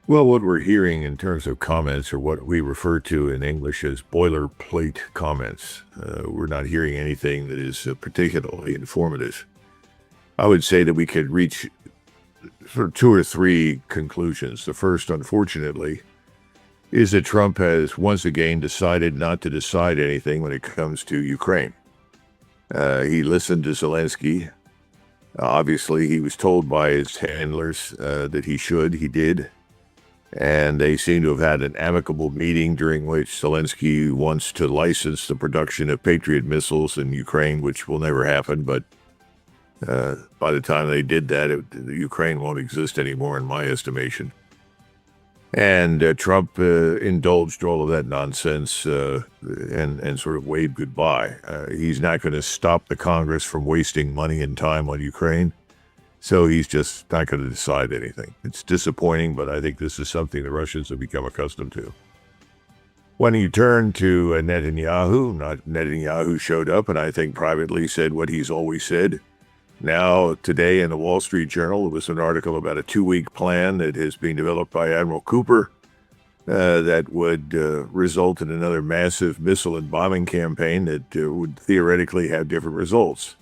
Well, what we're hearing in terms of comments are what we refer to in English as boilerplate comments. We're not hearing anything that is particularly informative. I would say that we could reach sort of two or three conclusions. The first, unfortunately, is that Trump has once again decided not to decide anything when it comes to Ukraine. He listened to Zelensky. Obviously, he was told by his handlers that he should. He did. And they seem to have had an amicable meeting during which Zelensky wants to license the production of Patriot missiles in Ukraine, which will never happen. But by the time they did that, Ukraine won't exist anymore, in my estimation. And Trump indulged all of that nonsense and sort of waved goodbye. He's not going to stop the Congress from wasting money and time on Ukraine. So he's just not going to decide anything. It's disappointing, but I think this is something the Russians have become accustomed to. When you turn to Netanyahu showed up and I think privately said what he's always said. Now, today in the Wall Street Journal, there was an article about a 2-week plan that has been developed by Admiral Cooper that would result in another massive missile and bombing campaign that would theoretically have different results.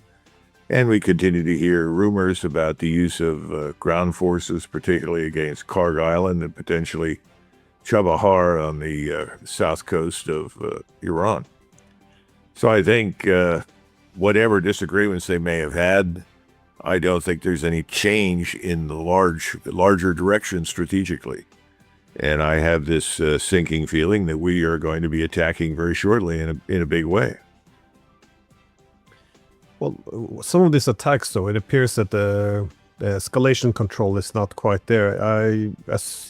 And we continue to hear rumors about the use of ground forces, particularly against Karg Island and potentially Chabahar on the south coast of Iran. So I think whatever disagreements they may have had, I don't think there's any change in the larger direction strategically. And I have this sinking feeling that we are going to be attacking very shortly in a big way. Well, some of these attacks, though, it appears that the escalation control is not quite there.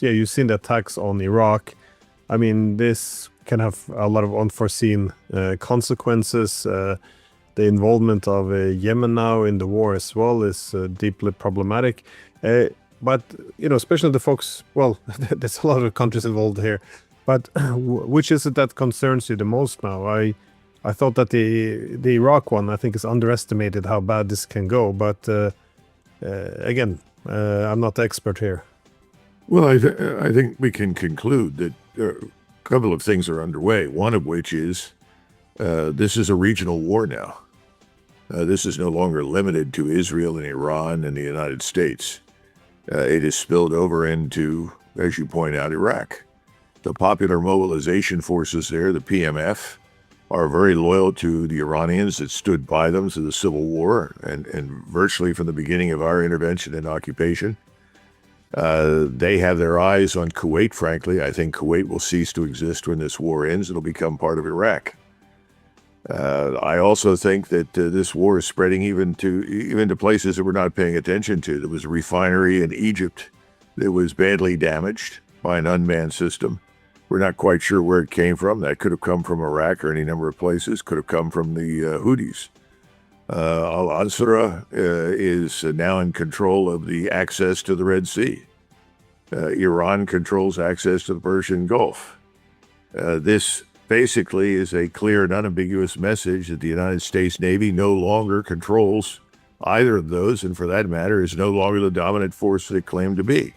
You've seen the attacks on Iraq. I mean, this can have a lot of unforeseen consequences. The involvement of Yemen now in the war as well is deeply problematic. But, especially the folks, well, there's a lot of countries involved here. But which is it that concerns you the most now? I thought that the Iraq one, I think, is underestimated how bad this can go. But again, I'm not the expert here. Well, I think we can conclude that a couple of things are underway. One of which is this is a regional war now. This is no longer limited to Israel and Iran and the United States. It is spilled over into, as you point out, Iraq. The Popular Mobilization Forces there, the PMF, are very loyal to the Iranians that stood by them through the Civil War and virtually from the beginning of our intervention and occupation. They have their eyes on Kuwait, frankly. I think Kuwait will cease to exist when this war ends. It'll become part of Iraq. I also think that this war is spreading even to places that we're not paying attention to. There was a refinery in Egypt that was badly damaged by an unmanned system. We're not quite sure where it came from. That could have come from Iraq or any number of places. Could have come from the Houthis. Al-Ansara is now in control of the access to the Red Sea. Iran controls access to the Persian Gulf. This basically is a clear and unambiguous message that the United States Navy no longer controls either of those, and for that matter, is no longer the dominant force they claim to be.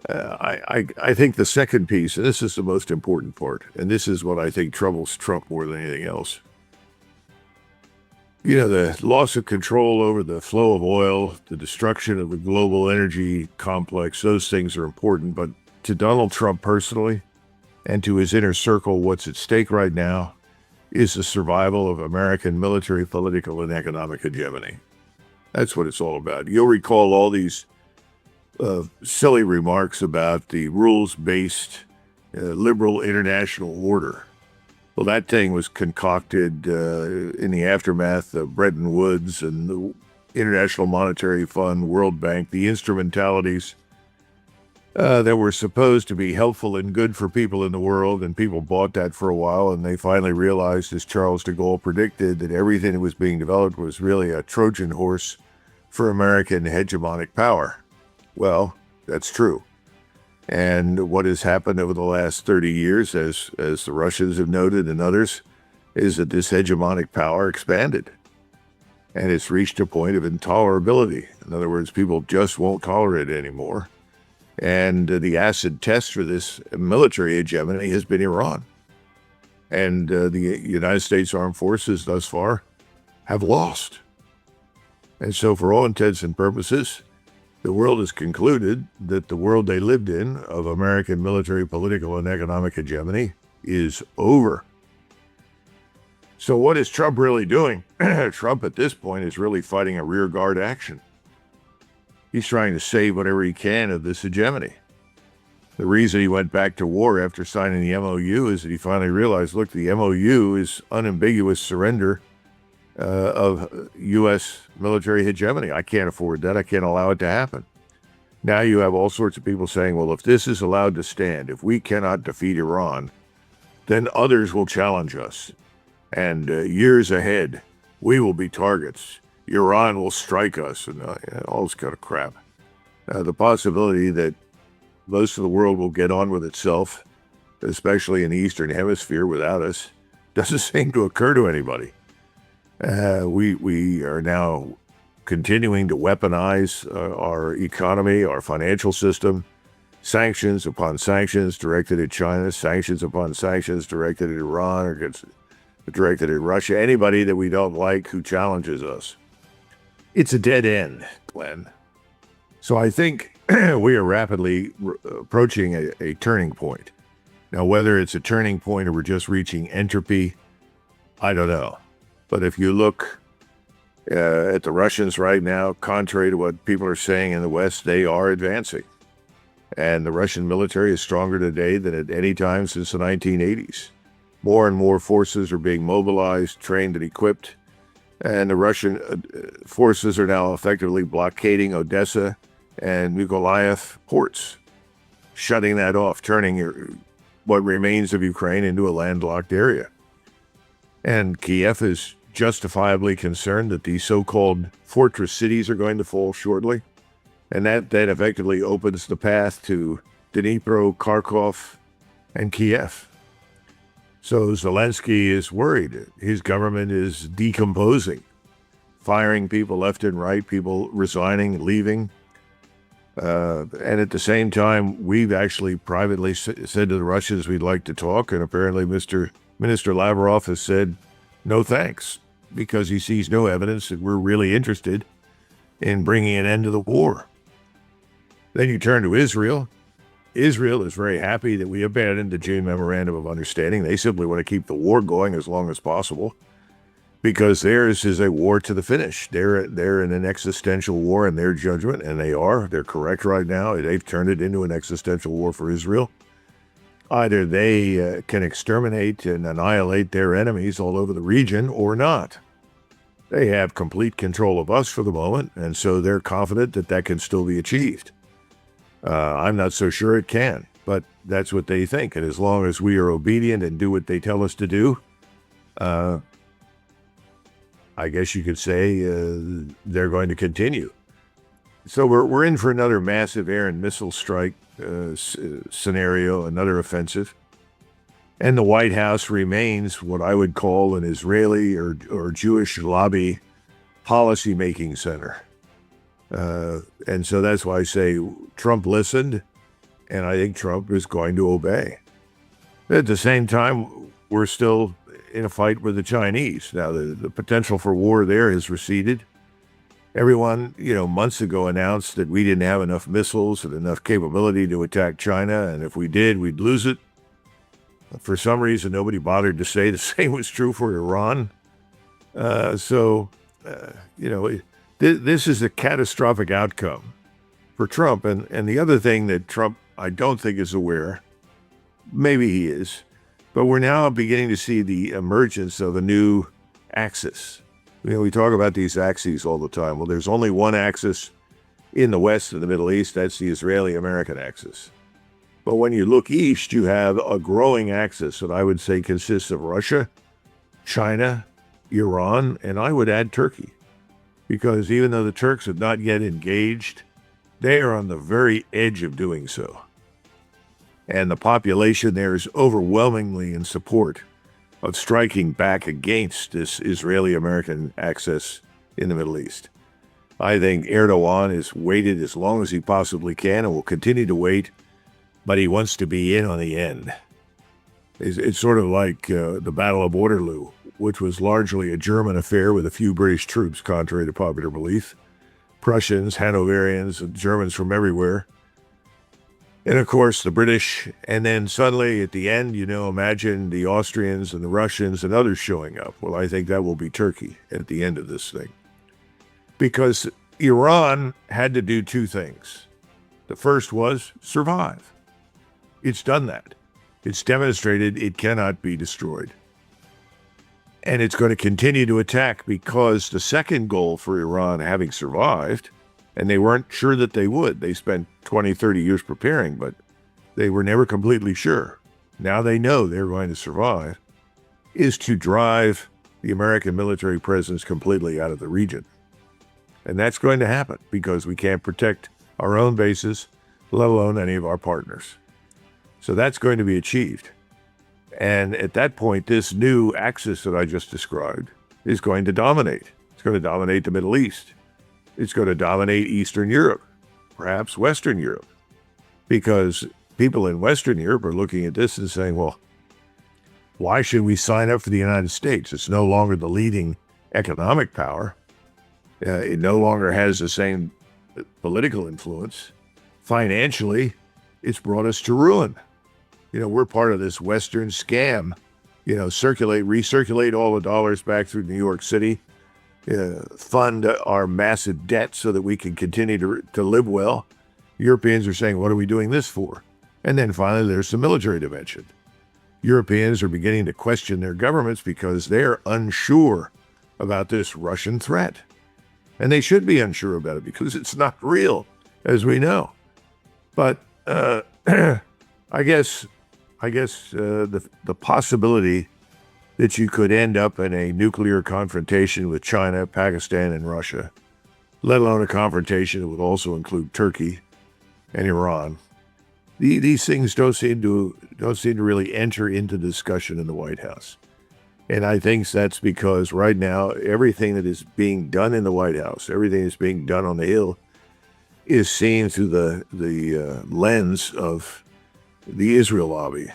I think the second piece, and this is the most important part, and this is what I think troubles Trump more than anything else. The loss of control over the flow of oil, the destruction of the global energy complex, those things are important. But to Donald Trump personally and to his inner circle, what's at stake right now is the survival of American military, political, and economic hegemony. That's what it's all about. You'll recall all these silly remarks about the rules-based liberal international order. Well, that thing was concocted in the aftermath of Bretton Woods and the International Monetary Fund, World Bank, the instrumentalities that were supposed to be helpful and good for people in the world, and people bought that for a while, and they finally realized, as Charles de Gaulle predicted, that everything that was being developed was really a Trojan horse for American hegemonic power. Well, that's true. And what has happened over the last 30 years, as the Russians have noted and others, is that this hegemonic power expanded. And it's reached a point of intolerability. In other words, people just won't tolerate it anymore. And the acid test for this military hegemony has been Iran. And the United States Armed Forces thus far have lost. And so for all intents and purposes, the world has concluded that the world they lived in of American military, political, and economic hegemony is over. So what is Trump really doing? Trump at this point is really fighting a rearguard action. He's trying to save whatever he can of this hegemony. The reason he went back to war after signing the MOU is that he finally realized, look, the MOU is unambiguous surrender of U.S. military hegemony. I can't afford that. I can't allow it to happen. Now you have all sorts of people saying, well, if this is allowed to stand, if we cannot defeat Iran, then others will challenge us. And years ahead, we will be targets. Iran will strike us, and all this kind of crap. The possibility that most of the world will get on with itself, especially in the Eastern Hemisphere without us, doesn't seem to occur to anybody. We are now continuing to weaponize our economy, our financial system, sanctions upon sanctions directed at China, sanctions upon sanctions directed at Iran or directed at Russia, anybody that we don't like who challenges us. It's a dead end, Glenn. So I think we are rapidly approaching a turning point. Now, whether it's a turning point or we're just reaching entropy, I don't know. But if you look at the Russians right now, contrary to what people are saying in the West, they are advancing. And the Russian military is stronger today than at any time since the 1980s. More and more forces are being mobilized, trained, and equipped. And the Russian forces are now effectively blockading Odessa and Mykolaiv ports, shutting that off, turning what remains of Ukraine into a landlocked area. And Kiev is justifiably concerned that these so-called fortress cities are going to fall shortly. And that effectively opens the path to Dnipro, Kharkov, and Kiev. So Zelensky is worried. His government is decomposing, firing people left and right, people resigning, leaving. And at the same time, we've actually privately said to the Russians we'd like to talk, and apparently Minister Lavrov has said no thanks, because he sees no evidence that we're really interested in bringing an end to the war. Then you turn to Israel. Israel is very happy that we abandoned the June Memorandum of Understanding. They simply want to keep the war going as long as possible, because theirs is a war to the finish. They're in an existential war in their judgment, and they are. They're correct right now. They've turned it into an existential war for Israel. Either they can exterminate and annihilate their enemies all over the region or not. They have complete control of us for the moment, and so they're confident that that can still be achieved. I'm not so sure it can, but that's what they think. And as long as we are obedient and do what they tell us to do, I guess you could say they're going to continue. So we're in for another massive air and missile strike scenario, another offensive. And the White House remains what I would call an Israeli or Jewish lobby policy-making center. And so that's why I say Trump listened, and I think Trump is going to obey. At the same time, we're still in a fight with the Chinese. Now, the potential for war there has receded. Everyone, months ago announced that we didn't have enough missiles and enough capability to attack China, and if we did, we'd lose it. For some reason, nobody bothered to say the same was true for Iran. This is a catastrophic outcome for Trump. And the other thing that Trump, I don't think, is aware, maybe he is, but we're now beginning to see the emergence of a new axis. We talk about these axes all the time. Well, there's only one axis in the West and the Middle East. That's the Israeli-American axis. But when you look east, you have a growing axis that I would say consists of Russia, China, Iran, and I would add Turkey. Because even though the Turks have not yet engaged, they are on the very edge of doing so. And the population there is overwhelmingly in support of striking back against this Israeli-American axis in the Middle East. I think Erdogan has waited as long as he possibly can and will continue to wait, but he wants to be in on the end. It's sort of like the Battle of Waterloo, which was largely a German affair with a few British troops, contrary to popular belief. Prussians, Hanoverians, Germans from everywhere. And of course, the British. And then suddenly at the end, imagine the Austrians and the Russians and others showing up. Well, I think that will be Turkey at the end of this thing. Because Iran had to do two things. The first was survive. It's done that. It's demonstrated it cannot be destroyed. And it's going to continue to attack because the second goal for Iran, having survived, and they weren't sure that they would. They spent 20, 30 years preparing, but they were never completely sure. Now they know they're going to survive, is to drive the American military presence completely out of the region. And that's going to happen because we can't protect our own bases, let alone any of our partners. So that's going to be achieved. And at that point, this new axis that I just described is going to dominate. It's going to dominate the Middle East. It's going to dominate Eastern Europe, perhaps Western Europe, because people in Western Europe are looking at this and saying, well, why should we sign up for the United States? It's no longer the leading economic power. It no longer has the same political influence. Financially, it's brought us to ruin. We're part of this Western scam. Recirculate all the dollars back through New York City, fund our massive debt so that we can continue to live well. Europeans are saying, what are we doing this for? And then finally, there's the military dimension. Europeans are beginning to question their governments because they're unsure about this Russian threat. And they should be unsure about it because it's not real, as we know. But I guess the possibility that you could end up in a nuclear confrontation with China, Pakistan, and Russia, let alone a confrontation that would also include Turkey and Iran, these things don't seem to really enter into discussion in the White House. And I think that's because right now, everything that is being done in the White House, everything that's being done on the Hill, is seen through the lens of the Israel lobby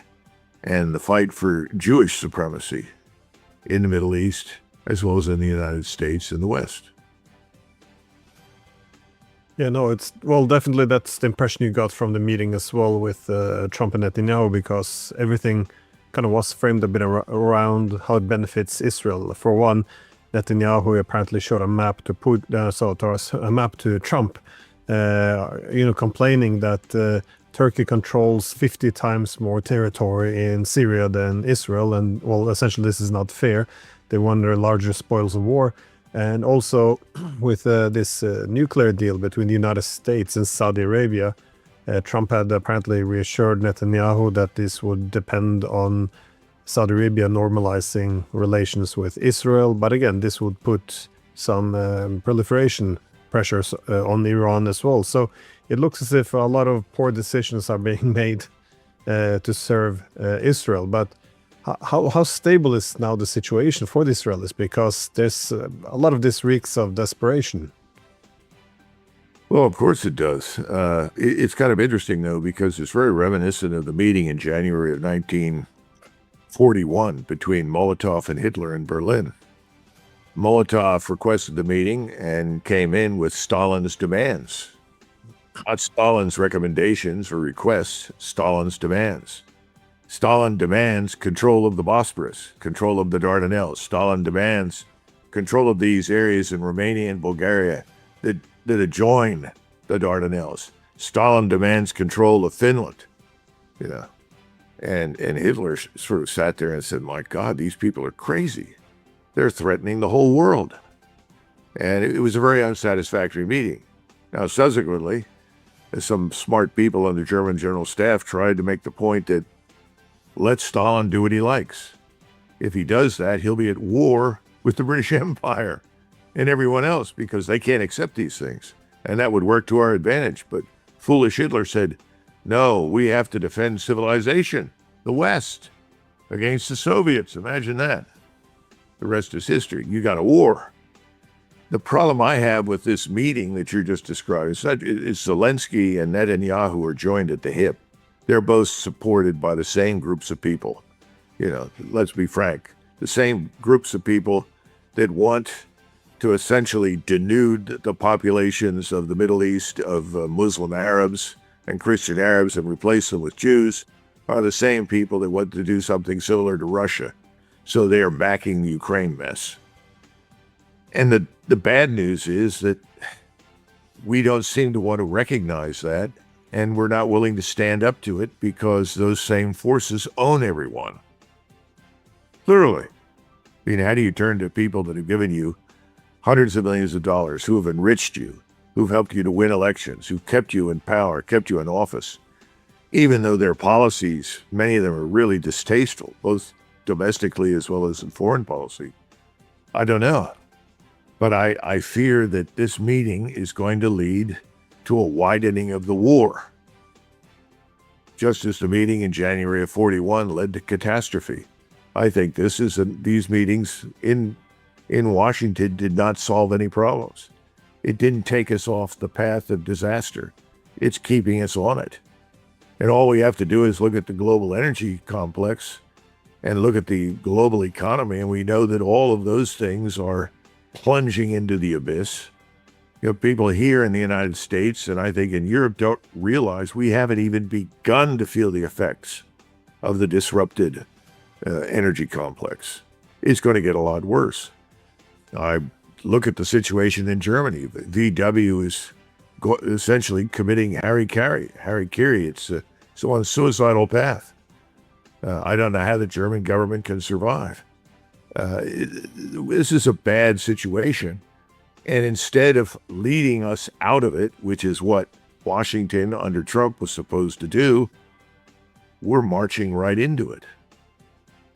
and the fight for Jewish supremacy in the Middle East, as well as in the United States and the West. Yeah, no, definitely that's the impression you got from the meeting as well with Trump and Netanyahu, because everything kind of was framed a bit around how it benefits Israel. For one, Netanyahu apparently showed a map to Trump, complaining that Turkey controls 50 times more territory in Syria than Israel, and essentially this is not fair. They won their larger spoils of war. And also with this nuclear deal between the United States and Saudi Arabia, Trump had apparently reassured Netanyahu that this would depend on Saudi Arabia normalizing relations with Israel. But again, this would put some proliferation pressures on Iran as well. So it looks as if a lot of poor decisions are being made to serve Israel. But how stable is now the situation for the Israelis? Because there's a lot of this reeks of desperation. Well, of course it does. It's kind of interesting, though, because it's very reminiscent of the meeting in January of 1941 between Molotov and Hitler in Berlin. Molotov requested the meeting and came in with Stalin's demands. Not Stalin's recommendations or requests, Stalin's demands. Stalin demands control of the Bosporus, control of the Dardanelles. Stalin demands control of these areas in Romania and Bulgaria that adjoin the Dardanelles. Stalin demands control of Finland, And Hitler sort of sat there and said, my God, these people are crazy. They're threatening the whole world. And it was a very unsatisfactory meeting. Now, subsequently, some smart people on the German general staff tried to make the point that let Stalin do what he likes. If he does that, he'll be at war with the British Empire and everyone else because they can't accept these things. And that would work to our advantage. But foolish Hitler said, no, we have to defend civilization, the West, against the Soviets. Imagine that. The rest is history. You got a war. The problem I have with this meeting that you're just describing is that Zelensky and Netanyahu are joined at the hip. They're both supported by the same groups of people. Let's be frank, the same groups of people that want to essentially denude the populations of the Middle East of Muslim Arabs and Christian Arabs and replace them with Jews are the same people that want to do something similar to Russia. So they are backing the Ukraine mess. And the bad news is that we don't seem to want to recognize that, and we're not willing to stand up to it because those same forces own everyone. Literally. How do you turn to people that have given you hundreds of millions of dollars, who have enriched you, who've helped you to win elections, who've kept you in power, kept you in office, even though their policies, many of them are really distasteful, both domestically as well as in foreign policy? I don't know. But I fear that this meeting is going to lead to a widening of the war. Just as the meeting in January of 41 led to catastrophe. I think these meetings in Washington did not solve any problems. It didn't take us off the path of disaster. It's keeping us on it. And all we have to do is look at the global energy complex and look at the global economy, and we know that all of those things are plunging into the abyss. People here in the United States and I think in Europe don't realize we haven't even begun to feel the effects of the disrupted energy complex. It's going to get a lot worse. I look at the situation in Germany. The VW is essentially committing Harry-Kari. It's on a suicidal path. I don't know how the German government can survive. This is a bad situation. And instead of leading us out of it, which is what Washington under Trump was supposed to do, we're marching right into it.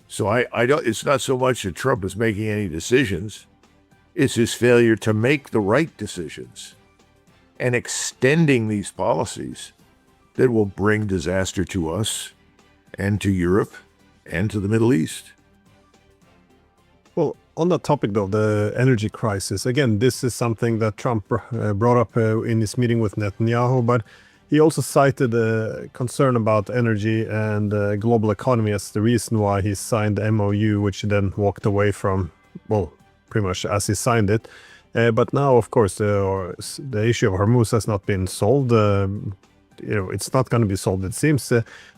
So it's not so much that Trump is making any decisions. It's his failure to make the right decisions and extending these policies that will bring disaster to us and to Europe and to the Middle East. Well, on that topic, though, the energy crisis, again, this is something that Trump brought up in his meeting with Netanyahu, but he also cited a concern about energy and global economy as the reason why he signed the MOU, which he then walked away from, well, pretty much as he signed it. But now, of course, the issue of Hormuz has not been solved. It's not going to be solved, it seems.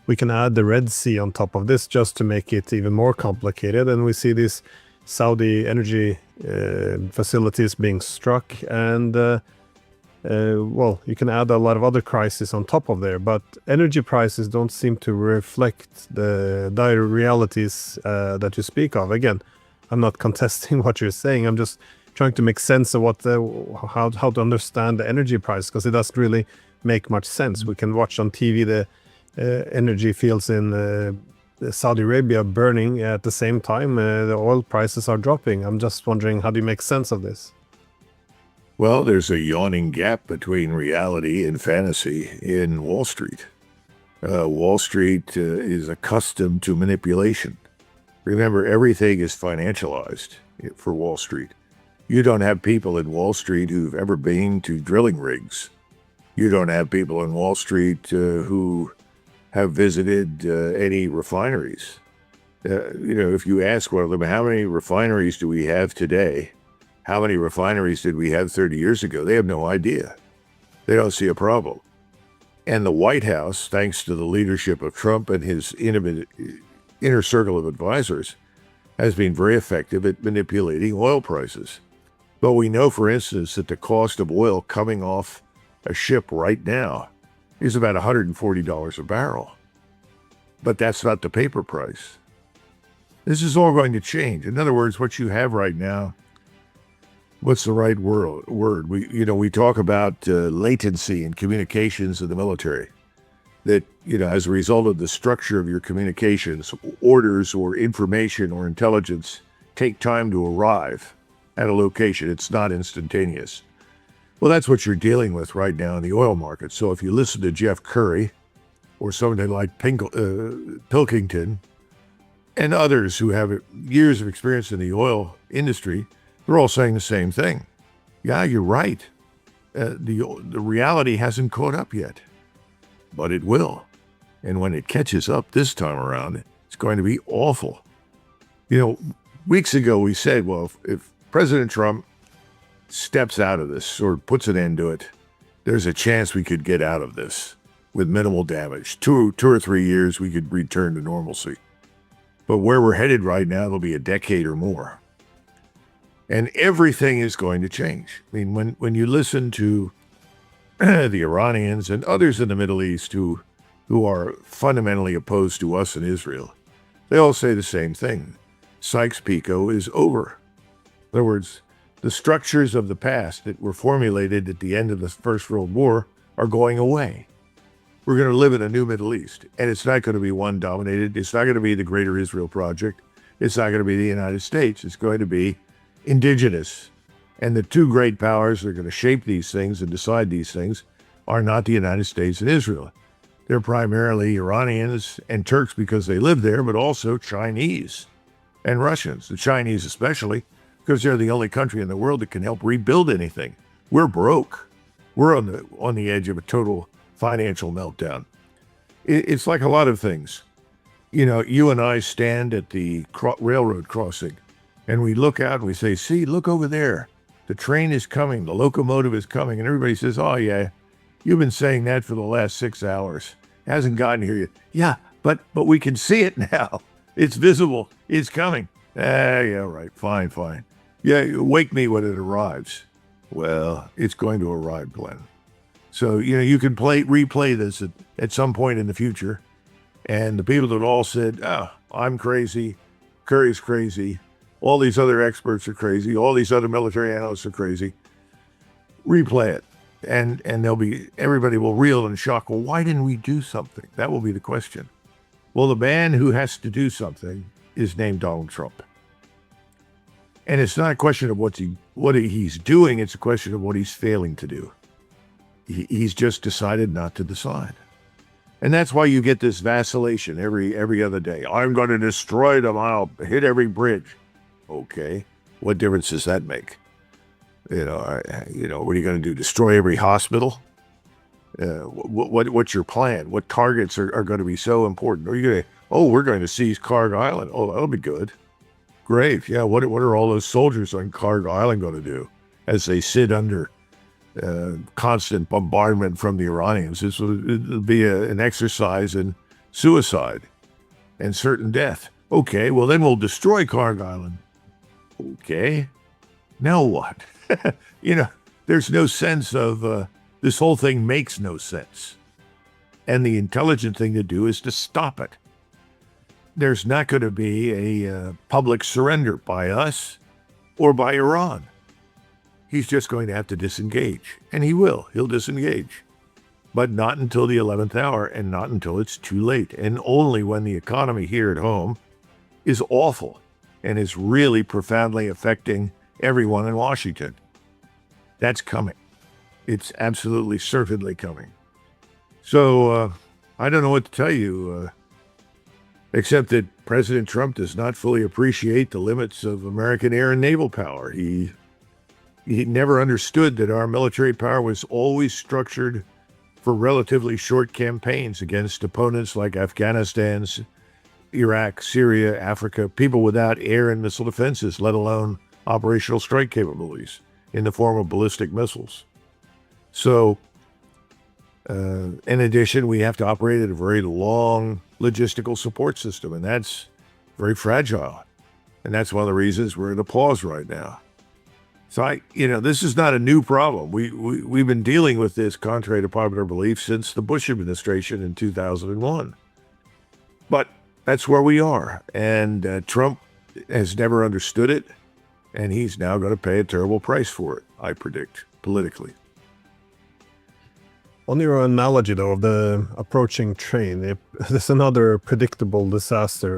We can add the Red Sea on top of this just to make it even more complicated, and we see these Saudi energy facilities being struck, and you can add a lot of other crises on top of there, but energy prices don't seem to reflect the dire realities that you speak of. Again, I'm not contesting what you're saying. I'm just trying to make sense of how to understand the energy price, because it doesn't really make much sense. We can watch on TV the energy fields in Saudi Arabia burning at the same time. The oil prices are dropping. I'm just wondering, how do you make sense of this? Well, there's a yawning gap between reality and fantasy in Wall Street. Wall Street is accustomed to manipulation. Remember, everything is financialized for Wall Street. You don't have people in Wall Street who've ever been to drilling rigs. You don't have people in Wall Street who have visited any refineries. If you ask one of them, how many refineries do we have today? How many refineries did we have 30 years ago? They have no idea. They don't see a problem. And the White House, thanks to the leadership of Trump and his inner circle of advisors, has been very effective at manipulating oil prices. But we know, for instance, that the cost of oil coming off a ship right now is about $140 a barrel. But that's not the paper price. This is all going to change. In other words, what you have right now, what's the right word? We talk about latency in communications in the military. That, as a result of the structure of your communications, orders or information or intelligence take time to arrive at a location. It's not instantaneous. Well, that's what you're dealing with right now in the oil market. So if you listen to Jeff Curry or somebody like Pilkington and others who have years of experience in the oil industry, they're all saying the same thing. Yeah, you're right. The reality hasn't caught up yet, but it will. And when it catches up this time around, it's going to be awful. You know, weeks ago we said, well, if President Trump steps out of this or puts an end to it, there's a chance we could get out of this with minimal damage. Two or 3 years, we could return to normalcy. But where we're headed right now, it'll be a decade or more. And everything is going to change. I mean, when you listen to the Iranians and others in the Middle East who are fundamentally opposed to us in Israel, they all say the same thing. Sykes-Picot is over. In other words, the structures of the past that were formulated at the end of the First World War are going away. We're going to live in a new Middle East, and it's not going to be one dominated. It's not going to be the Greater Israel Project. It's not going to be the United States. It's going to be indigenous. And the two great powers that are going to shape these things and decide these things are not the United States and Israel. They're primarily Iranians and Turks because they live there, but also Chinese and Russians, the Chinese especially, because they're the only country in the world that can help rebuild anything. We're broke. We're on the edge of a total financial meltdown. It's like a lot of things. You know, you and I stand at the railroad crossing, and we look out and we say, see, look over there. The train is coming. The locomotive is coming. And everybody says, oh, yeah, you've been saying that for the last 6 hours. It hasn't gotten here yet. Yeah, but we can see it now. It's visible. It's coming. Yeah, right. Fine. Yeah, wake me when it arrives. Well, it's going to arrive, Glenn. So, you know, you can replay this at some point in the future. And the people that all said, oh, I'm crazy, Curry's crazy, all these other experts are crazy, all these other military analysts are crazy, replay it. And everybody will reel in shock. Well, why didn't we do something? That will be the question. Well, the man who has to do something is named Donald Trump. And it's not a question of what he's doing. It's a question of what he's failing to do. He's just decided not to decide. And that's why you get this vacillation every other day. I'm going to destroy them. I'll hit every bridge. Okay. What difference does that make? What are you going to do? Destroy every hospital? What's your plan? What targets are going to be so important? Are you going to, we're going to seize Carg Island. Oh, that'll be good. Great. Yeah. What are all those soldiers on Carg Island going to do as they sit under constant bombardment from the Iranians? It'll be an exercise in suicide and certain death. Okay. Well, then we'll destroy Carg Island. Okay. Now what? There's no sense of this whole thing makes no sense. And the intelligent thing to do is to stop it. There's not going to be a public surrender by us or by Iran. He's just going to have to disengage. And he will. He'll disengage. But not until the 11th hour and not until it's too late. And only when the economy here at home is awful and is really profoundly affecting everyone in Washington. That's coming. It's absolutely certainly coming. So I don't know what to tell you, except that President Trump does not fully appreciate the limits of American air and naval power. He never understood that our military power was always structured for relatively short campaigns against opponents like Afghanistan, Iraq, Syria, Africa, people without air and missile defenses, let alone operational strike capabilities in the form of ballistic missiles. So, in addition, we have to operate at a very long logistical support system, and that's very fragile. And that's one of the reasons we're in a pause right now. So this is not a new problem. We've been dealing with this, contrary to popular belief, since the Bush administration in 2001. But that's where we are. And Trump has never understood it. And he's now going to pay a terrible price for it, I predict, politically. On your analogy, though, of the approaching train, there's another predictable disaster